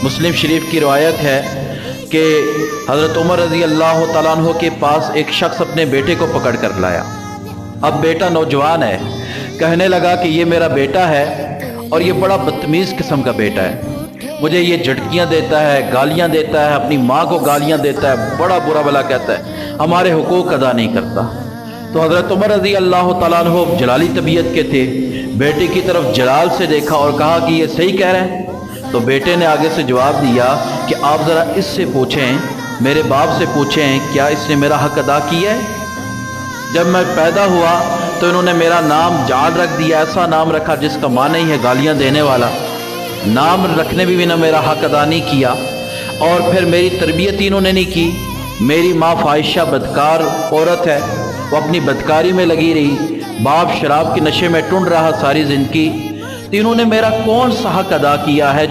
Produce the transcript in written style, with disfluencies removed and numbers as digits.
मुस्लिम शरीफ की रवायत है कि हज़रत उमर रज़ी अल्लाह तआला अन्हु के पास एक शख्स अपने बेटे को पकड़ कर लाया। अब बेटा नौजवान है, कहने लगा कि ये मेरा बेटा है और ये बड़ा बदतमीज़ किस्म का बेटा है, मुझे ये झटकियाँ देता है, गालियाँ देता है, अपनी माँ को गालियाँ देता है, बड़ा बुरा भला कहता है, हमारे हुकूक अदा नहीं करता। तो हज़रत उमर रज़ी अल्लाह तआला अन्हु जलाली तबीयत के थे, बेटे की तरफ जलाल से देखा और कहा कि ये सही कह रहे हैं। तो बेटे ने आगे से जवाब दिया कि आप ज़रा इससे पूछें, मेरे बाप से पूछें, क्या इसने मेरा हक अदा किया है। जब मैं पैदा हुआ तो इन्होंने मेरा नाम जाल रख दिया, ऐसा नाम रखा जिसका माने ही है गालियां देने वाला। नाम रखने भी ना मेरा हक अदा नहीं किया, और फिर मेरी तरबियत ही इन्होंने नहीं की। मेरी माँ फाहिशा बदकार औरत है, वो अपनी बदकारी में लगी रही, बाप शराब के नशे में टुंड रहा सारी ज़िंदगी। तो इन्होंने मेरा कौन सा हक अदा किया है जो